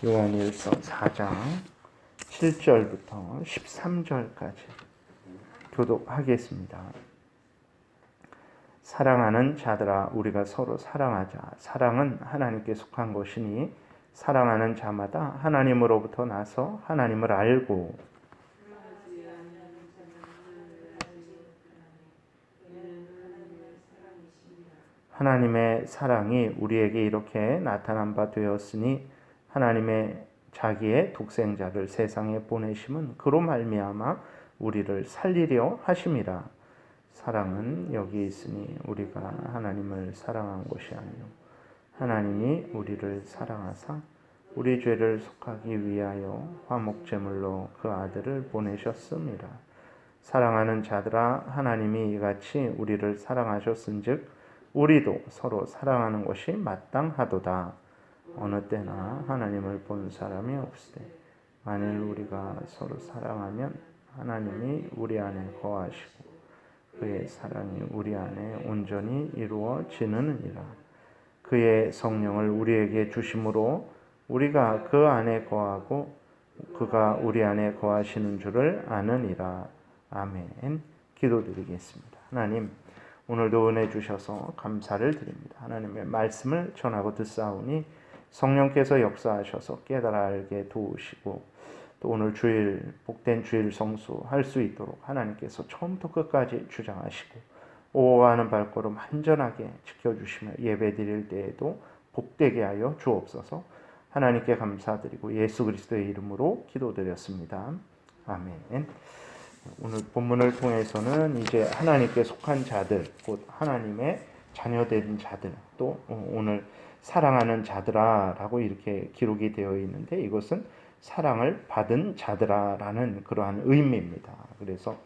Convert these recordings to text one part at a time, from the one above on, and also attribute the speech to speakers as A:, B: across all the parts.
A: 요한일서 4장 7절부터 13절까지 교독하겠습니다. 사랑하는 자들아, 우리가 서로 사랑하자. 사랑은 하나님께 속한 것이니 사랑하는 자마다 하나님으로부터 나서 하나님을 알고 하나님의 사랑이 우리에게 이렇게 나타난 바 되었으니 하나님의 자기의 독생자를 세상에 보내심은 그로 말미암아 우리를 살리려 하심이라. 사랑은 여기 있으니 우리가 하나님을 사랑한 것이 아니요 하나님이 우리를 사랑하사 우리 죄를 속하기 위하여 화목제물로 그 아들을 보내셨습니다. 사랑하는 자들아, 하나님이 이같이 우리를 사랑하셨은즉 우리도 서로 사랑하는 것이 마땅하도다. 어느 때나 하나님을 본 사람이 없으되 만일 우리가 서로 사랑하면 하나님이 우리 안에 거하시고 그의 사랑이 우리 안에 온전히 이루어지느니라. 그의 성령을 우리에게 주심으로 우리가 그 안에 거하고 그가 우리 안에 거하시는 줄을 아느니라. 아멘. 기도드리겠습니다. 하나님, 오늘도 은혜 주셔서 감사를 드립니다. 하나님의 말씀을 전하고 듣사오니 성령께서 역사하셔서 깨달아 알게 도우시고 또 오늘 주일 복된 주일 성수할 수 있도록 하나님께서 처음부터 끝까지 주장하시고 오호하는 발걸음 안전하게 지켜주시며 예배 드릴 때에도 복되게 하여 주옵소서. 하나님께 감사드리고 예수 그리스도의 이름으로 기도드렸습니다. 아멘. 오늘 본문을 통해서는 이제 하나님께 속한 자들, 곧 하나님의 자녀된 자들, 또 오늘 사랑하는 자들아 라고 이렇게 기록이 되어 있는데 이것은 사랑을 받은 자들아라는 그러한 의미입니다. 그래서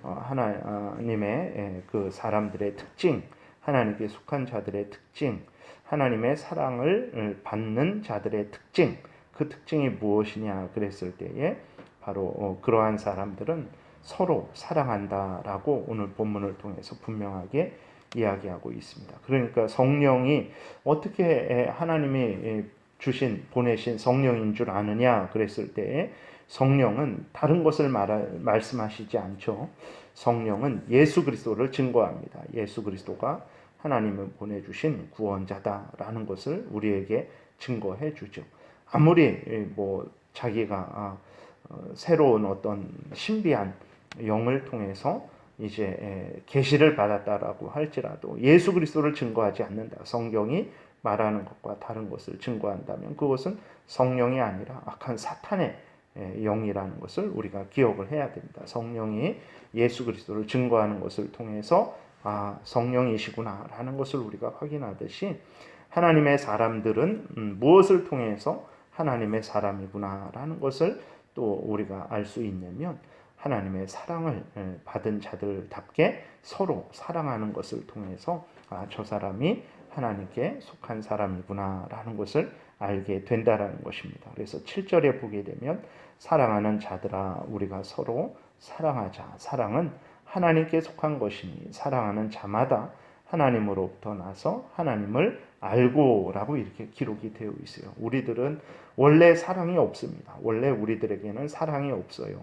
A: 하나님의 그 사람들의 특징, 하나님께 속한 자들의 특징, 하나님의 사랑을 받는 자들의 특징, 그 특징이 무엇이냐 그랬을 때에 바로 그러한 사람들은 서로 사랑한다라고 오늘 본문을 통해서 분명하게 이야기하고 있습니다. 그러니까 성령이 어떻게 하나님이 보내신 성령인 줄 아느냐 그랬을 때 성령은 다른 것을 말씀하시지 않죠. 성령은 예수 그리스도를 증거합니다. 예수 그리스도가 하나님을 보내주신 구원자다라는 것을 우리에게 증거해 주죠. 아무리 자기가 새로운 어떤 신비한 영을 통해서 이제 계시를 받았다라고 할지라도 예수 그리스도를 증거하지 않는다. 성경이 말하는 것과 다른 것을 증거한다면 그것은 성령이 아니라 악한 사탄의 영이라는 것을 우리가 기억을 해야 됩니다. 성령이 예수 그리스도를 증거하는 것을 통해서 성령이시구나라는 것을 우리가 확인하듯이 하나님의 사람들은 무엇을 통해서 하나님의 사람이구나라는 것을 또 우리가 알 수 있냐면 하나님의 사랑을 받은 자들답게 서로 사랑하는 것을 통해서 저 사람이 하나님께 속한 사람이구나라는 것을 알게 된다라는 것입니다. 그래서 7절에 보게 되면 사랑하는 자들아 우리가 서로 사랑하자. 사랑은 하나님께 속한 것이니 사랑하는 자마다 하나님으로부터 나서 하나님을 알고라고 이렇게 기록이 되어 있어요. 우리들은 원래 사랑이 없습니다. 원래 우리들에게는 사랑이 없어요.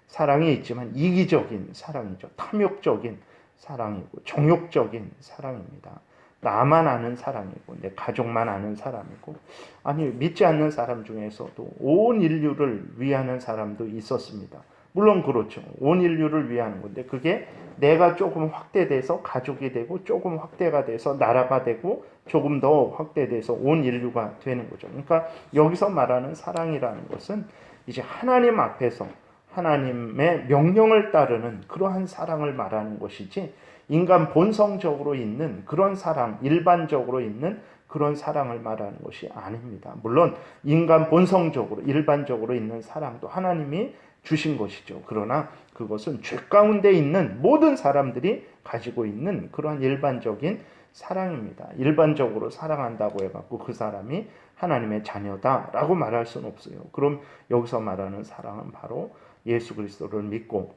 A: 사랑이 있지만 이기적인 사랑이죠. 탐욕적인 사랑이고 정욕적인 사랑입니다. 나만 아는 사랑이고 내 가족만 아는 사람이고 아니 믿지 않는 사람 중에서도 온 인류를 위하는 사람도 있었습니다. 물론 그렇죠. 온 인류를 위하는 건데 그게 내가 조금 확대돼서 가족이 되고 조금 확대가 돼서 나라가 되고 조금 더 확대돼서 온 인류가 되는 거죠. 그러니까 여기서 말하는 사랑이라는 것은 이제 하나님 앞에서 하나님의 명령을 따르는 그러한 사랑을 말하는 것이지 인간 본성적으로 있는 그런 사랑, 일반적으로 있는 그런 사랑을 말하는 것이 아닙니다. 물론 인간 본성적으로 일반적으로 있는 사랑도 하나님이 주신 것이죠. 그러나 그것은 죄 가운데 있는 모든 사람들이 가지고 있는 그러한 일반적인 사랑입니다. 일반적으로 사랑한다고 해갖고 그 사람이 하나님의 자녀다라고 말할 수는 없어요. 그럼 여기서 말하는 사랑은 바로 예수 그리스도를 믿고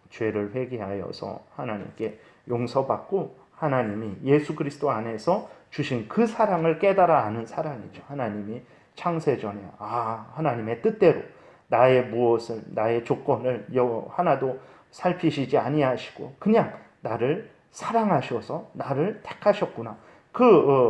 A: 죄를 회개하여서 하나님께 용서받고 하나님이 예수 그리스도 안에서 주신 그 사랑을 깨달아 아는 사랑이죠. 하나님이 창세전에 하나님의 뜻대로 나의 무엇을, 나의 조건을 하나도 살피시지 아니하시고 그냥 나를 사랑하셔서 나를 택하셨구나.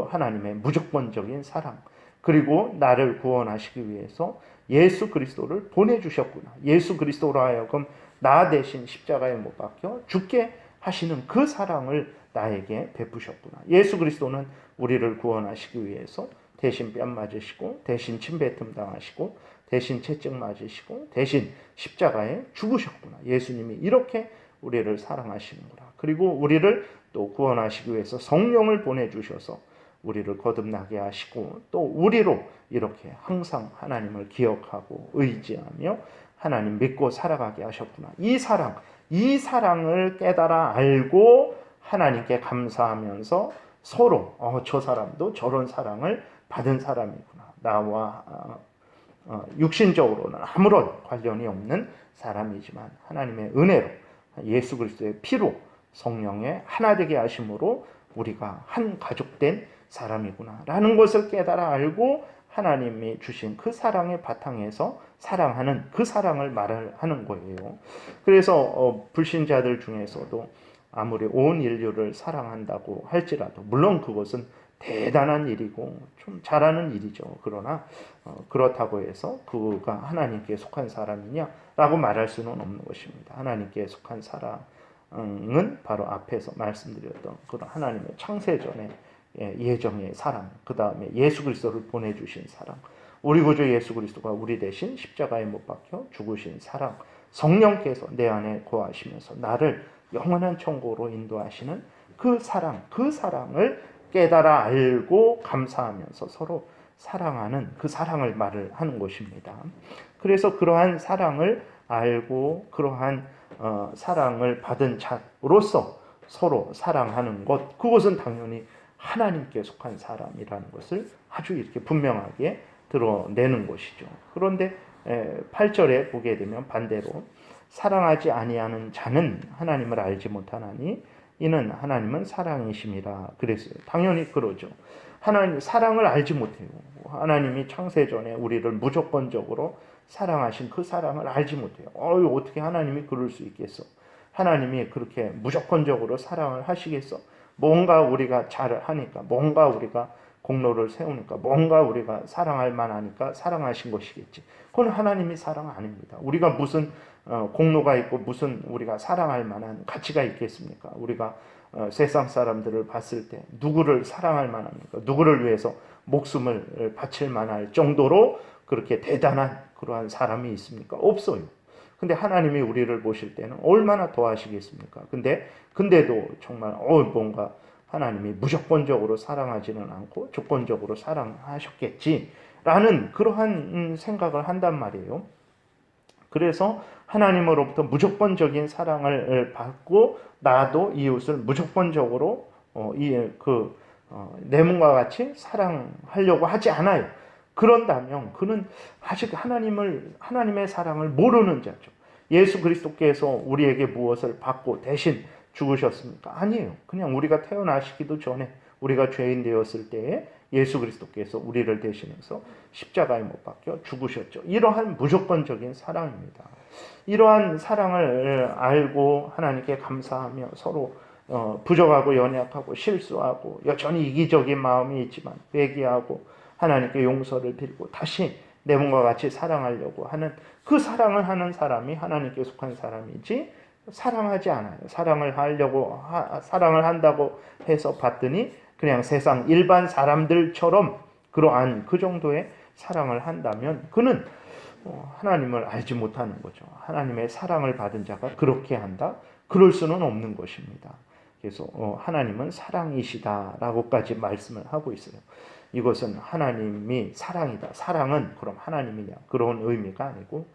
A: 하나님의 무조건적인 사랑, 그리고 나를 구원하시기 위해서 예수 그리스도를 보내주셨구나. 예수 그리스도로 하여금 나 대신 십자가에 못 박혀 죽게 하시는 그 사랑을 나에게 베푸셨구나. 예수 그리스도는 우리를 구원하시기 위해서 대신 뺨 맞으시고 대신 침뱉음 당하시고 대신 채찍 맞으시고 대신 십자가에 죽으셨구나. 예수님이 이렇게 우리를 사랑하시는구나. 그리고 우리를 또 구원하시기 위해서 성령을 보내주셔서 우리를 거듭나게 하시고 또 우리로 이렇게 항상 하나님을 기억하고 의지하며 하나님 믿고 살아가게 하셨구나. 이 사랑을 깨달아 알고 하나님께 감사하면서 서로 저 사람도 저런 사랑을 받은 사람이구나. 나와 육신적으로는 아무런 관련이 없는 사람이지만 하나님의 은혜로 예수 그리스도의 피로 성령의 하나 되게 하심으로 우리가 한 가족된 사람이구나 라는 것을 깨달아 알고 하나님이 주신 그 사랑의 바탕에서 사랑하는 그 사랑을 말하는 거예요. 그래서 불신자들 중에서도 아무리 온 인류를 사랑한다고 할지라도 물론 그것은 대단한 일이고 좀 잘하는 일이죠. 그러나 그렇다고 해서 그가 하나님께 속한 사람이냐라고 말할 수는 없는 것입니다. 하나님께 속한 사랑은 바로 앞에서 말씀드렸던 그런 하나님의 창세전의 예정의 사랑, 그 다음에 예수 그리스도를 보내주신 사랑, 우리 구주 예수 그리스도가 우리 대신 십자가에 못 박혀 죽으신 사랑, 성령께서 내 안에 거하시면서 나를 영원한 천국으로 인도하시는 그 사랑을 깨달아 알고 감사하면서 서로 사랑하는 그 사랑을 말을 하는 것입니다. 그래서 그러한 사랑을 알고 그러한 사랑을 받은 자로서 서로 사랑하는 것, 그것은 당연히 하나님께 속한 사람이라는 것을 아주 이렇게 분명하게 드러내는 것이죠. 그런데 8절에 보게 되면 반대로 사랑하지 아니하는 자는 하나님을 알지 못하나니 이는 하나님은 사랑이심이라 그랬어요. 당연히 그러죠. 하나님 사랑을 알지 못해요. 하나님이 창세전에 우리를 무조건적으로 사랑하신 그 사랑을 알지 못해요. 어떻게 하나님이 그럴 수 있겠어? 하나님이 그렇게 무조건적으로 사랑을 하시겠어? 뭔가 우리가 잘 하니까, 뭔가 우리가 공로를 세우니까, 뭔가 우리가 사랑할 만하니까 사랑하신 것이겠지. 그건 하나님이 사랑 아닙니다. 우리가 무슨 공로가 있고 무슨 우리가 사랑할 만한 가치가 있겠습니까? 우리가 세상 사람들을 봤을 때 누구를 사랑할 만합니까? 누구를 위해서 목숨을 바칠 만할 정도로 그렇게 대단한 그러한 사람이 있습니까? 없어요. 근데 하나님이 우리를 보실 때는 얼마나 더 하시겠습니까? 근데도 정말 뭔가 하나님이 무조건적으로 사랑하지는 않고 조건적으로 사랑하셨겠지라는 그러한 생각을 한단 말이에요. 그래서 하나님으로부터 무조건적인 사랑을 받고 나도 이웃을 무조건적으로 내 몸과 같이 사랑하려고 하지 않아요. 그런다면 그는 아직 하나님의 사랑을 모르는 자죠. 예수 그리스도께서 우리에게 무엇을 받고 대신 죽으셨습니까? 아니에요. 그냥 우리가 태어나시기도 전에 우리가 죄인 되었을 때에 예수 그리스도께서 우리를 대신해서 십자가에 못 박혀 죽으셨죠. 이러한 무조건적인 사랑입니다. 이러한 사랑을 알고 하나님께 감사하며 서로 부족하고 연약하고 실수하고 여전히 이기적인 마음이 있지만 회개하고 하나님께 용서를 빌고 다시 내 몸과 같이 사랑하려고 하는 그 사랑을 하는 사람이 하나님께 속한 사람이지 사랑하지 않아요. 사랑을 한다고 해서 봤더니 그냥 세상 일반 사람들처럼 그러한 그 정도의 사랑을 한다면 그는 하나님을 알지 못하는 거죠. 하나님의 사랑을 받은 자가 그렇게 한다? 그럴 수는 없는 것입니다. 그래서 하나님은 사랑이시다라고까지 말씀을 하고 있어요. 이것은 하나님이 사랑이다. 사랑은 그럼 하나님이냐? 그런 의미가 아니고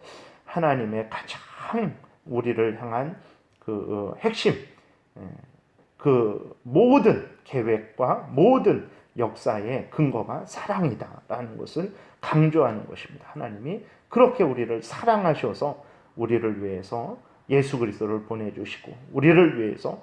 A: 하나님의 가장 우리를 향한 그 핵심, 그 모든 계획과 모든 역사의 근거가 사랑이다라는 것을 강조하는 것입니다. 하나님이 그렇게 우리를 사랑하셔서 우리를 위해서 예수 그리스도를 보내주시고 우리를 위해서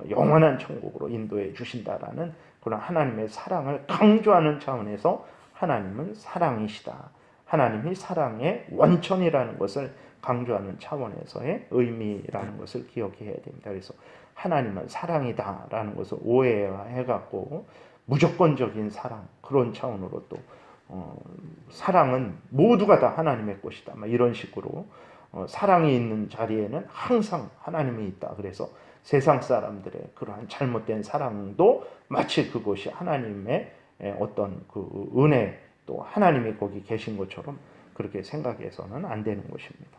A: 영원한 천국으로 인도해 주신다라는 그런 하나님의 사랑을 강조하는 차원에서 하나님은 사랑이시다. 하나님이 사랑의 원천이라는 것을 강조하는 차원에서의 의미라는 것을 기억해야 됩니다. 그래서 하나님은 사랑이다라는 것을 오해해갖고 무조건적인 사랑, 그런 차원으로 또 사랑은 모두가 다 하나님의 것이다, 이런 식으로 사랑이 있는 자리에는 항상 하나님이 있다. 그래서 세상 사람들의 그러한 잘못된 사랑도 마치 그것이 하나님의 어떤 그 은혜, 또 하나님이 거기 계신 것처럼 그렇게 생각해서는 안 되는 것입니다.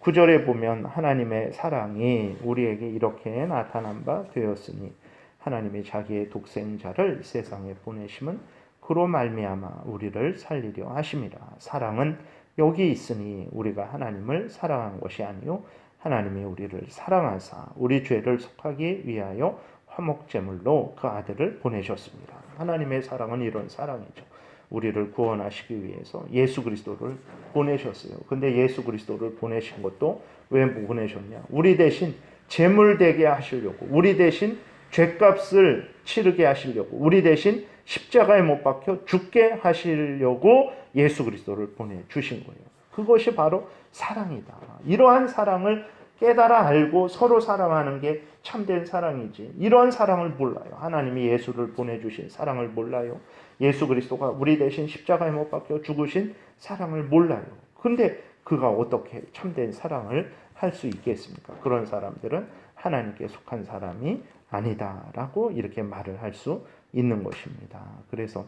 A: 9절에 보면 하나님의 사랑이 우리에게 이렇게 나타난 바 되었으니 하나님이 자기의 독생자를 세상에 보내심은 그로 말미암아 우리를 살리려 하심이라. 사랑은 여기 있으니 우리가 하나님을 사랑한 것이 아니요 하나님이 우리를 사랑하사 우리 죄를 속하기 위하여 화목제물로 그 아들을 보내셨습니다. 하나님의 사랑은 이런 사랑이죠. 우리를 구원하시기 위해서 예수 그리스도를 보내셨어요. 근데 예수 그리스도를 보내신 것도 왜 보내셨냐? 우리 대신 제물 되게 하시려고, 우리 대신 죄값을 치르게 하시려고, 우리 대신 십자가에 못 박혀 죽게 하시려고 예수 그리스도를 보내주신 거예요. 그것이 바로 사랑이다. 이러한 사랑을 깨달아 알고 서로 사랑하는 게 참된 사랑이지, 이런 사랑을 몰라요. 하나님이 예수를 보내주신 사랑을 몰라요. 예수 그리스도가 우리 대신 십자가에 못 박혀 죽으신 사랑을 몰라요. 근데 그가 어떻게 참된 사랑을 할 수 있겠습니까? 그런 사람들은 하나님께 속한 사람이 아니다라고 이렇게 말을 할 수 있는 것입니다. 그래서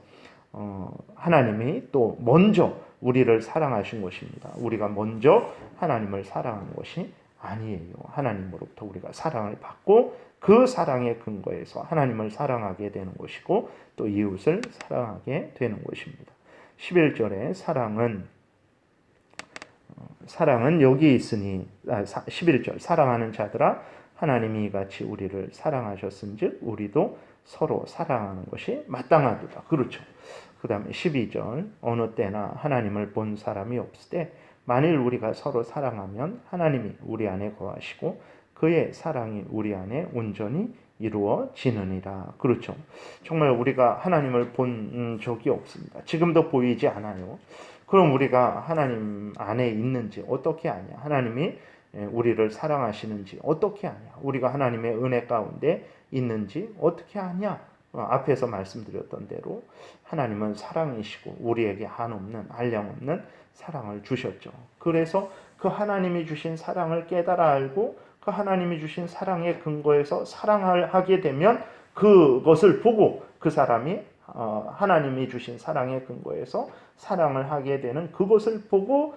A: 하나님이 또 먼저 우리를 사랑하신 것입니다. 우리가 먼저 하나님을 사랑한 것이 아니에요. 하나님으로부터 우리가 사랑을 받고 그 사랑의 근거에서 하나님을 사랑하게 되는 것이고 또 이웃을 사랑하게 되는 것입니다. 11절에 사랑은 여기 있으니 11절 사랑하는 자들아 하나님이 이같이 우리를 사랑하셨은즉 우리도 서로 사랑하는 것이 마땅하도다. 그렇죠. 그 다음에 12절 어느 때나 하나님을 본 사람이 없을 때 만일 우리가 서로 사랑하면 하나님이 우리 안에 거하시고 그의 사랑이 우리 안에 온전히 이루어지느니라. 그렇죠. 정말 우리가 하나님을 본 적이 없습니다. 지금도 보이지 않아요. 그럼 우리가 하나님 안에 있는지 어떻게 아냐? 하나님이 우리를 사랑하시는지 어떻게 아냐? 우리가 하나님의 은혜 가운데 있는지 어떻게 아냐? 앞에서 말씀드렸던 대로 하나님은 사랑이시고 우리에게 한없는 한량없는 사랑을 주셨죠. 그래서 그 하나님이 주신 사랑을 깨달아 알고 그 하나님이 주신 사랑의 근거에서 사랑을 하게 되면 그것을 보고 그 사람이 하나님이 주신 사랑의 근거에서 사랑을 하게 되는 그것을 보고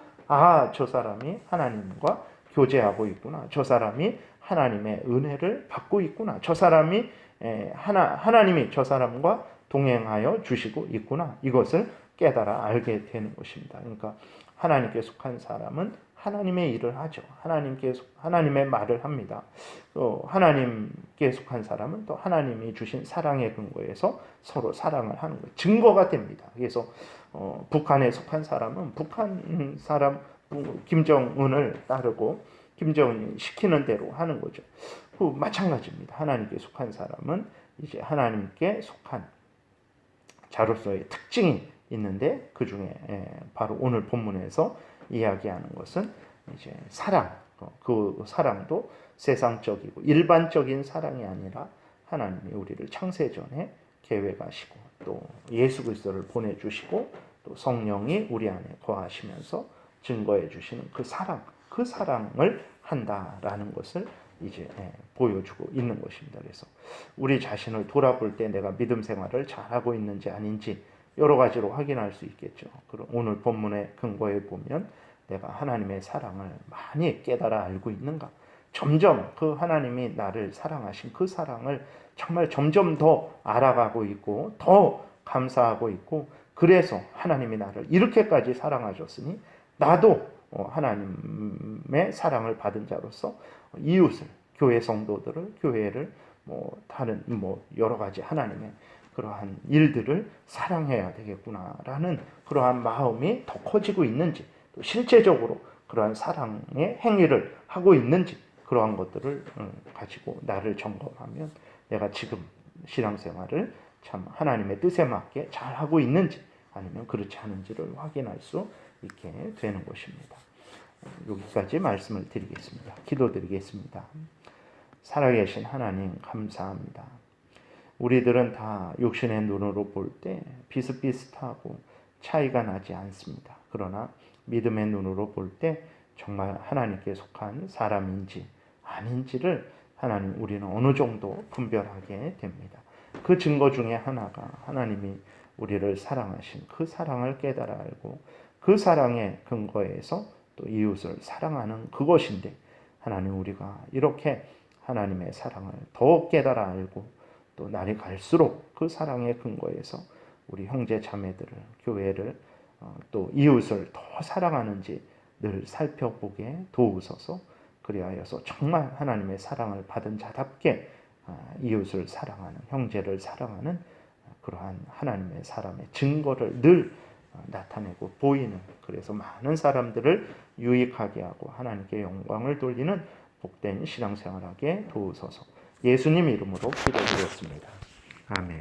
A: 저 사람이 하나님과 교제하고 있구나. 저 사람이 하나님의 은혜를 받고 있구나. 저 사람이 하나님이 저 사람과 동행하여 주시고 있구나. 이것을 깨달아 알게 되는 것입니다. 그러니까 하나님께 속한 사람은 하나님의 일을 하죠. 하나님의 말을 합니다. 또 하나님께 속한 사람은 또 하나님이 주신 사랑의 근거에서 서로 사랑을 하는 거예요. 증거가 됩니다. 그래서 북한에 속한 사람은 북한 사람 김정은을 따르고 김정은이 시키는 대로 하는 거죠. 마찬가지입니다. 하나님께 속한 사람은 이제 하나님께 속한 자로서의 특징이 있는데 그 중에 바로 오늘 본문에서 이야기하는 것은 이제 사랑. 그 사랑도 세상적이고 일반적인 사랑이 아니라 하나님이 우리를 창세전에 계획하시고 또 예수 그리스도를 보내주시고 또 성령이 우리 안에 거하시면서 증거해 주시는 그 사랑을 한다라는 것을 이제 보여주고 있는 것입니다. 그래서 우리 자신을 돌아볼 때 내가 믿음 생활을 잘하고 있는지 아닌지 여러 가지로 확인할 수 있겠죠. 그럼 오늘 본문의 근거에 보면 내가 하나님의 사랑을 많이 깨달아 알고 있는가? 점점 그 하나님이 나를 사랑하신 그 사랑을 정말 점점 더 알아가고 있고 더 감사하고 있고 그래서 하나님이 나를 이렇게까지 사랑하셨으니 나도 하나님의 사랑을 받은 자로서 이웃을, 교회 성도들을, 교회를 다른 여러 가지 하나님의 그러한 일들을 사랑해야 되겠구나라는 그러한 마음이 더 커지고 있는지 또 실제적으로 그러한 사랑의 행위를 하고 있는지 그러한 것들을 가지고 나를 점검하면 내가 지금 신앙생활을 참 하나님의 뜻에 맞게 잘 하고 있는지 아니면 그렇지 않은지를 확인할 수 있게 되는 것입니다. 여기까지 말씀을 드리겠습니다. 기도드리겠습니다. 살아계신 하나님 감사합니다. 우리들은 다 육신의 눈으로 볼 때 비슷비슷하고 차이가 나지 않습니다. 그러나 믿음의 눈으로 볼 때 정말 하나님께 속한 사람인지 아닌지를 하나님 우리는 어느 정도 분별하게 됩니다. 그 증거 중에 하나가 하나님이 우리를 사랑하신 그 사랑을 깨달아 알고 그 사랑의 근거에서 또 이웃을 사랑하는 그것인데 하나님 우리가 이렇게 하나님의 사랑을 더욱 깨달아 알고 또 날이 갈수록 그 사랑의 근거에서 우리 형제 자매들을 교회를 또 이웃을 더 사랑하는지 늘 살펴보게 도우소서. 그리하여서 정말 하나님의 사랑을 받은 자답게 이웃을 사랑하는 형제를 사랑하는 그러한 하나님의 사람의 증거를 늘 나타내고 보이는 그래서 많은 사람들을 유익하게 하고 하나님께 영광을 돌리는 복된 신앙생활하게 도우소서. 예수님 이름으로 기도드렸습니다. 아멘.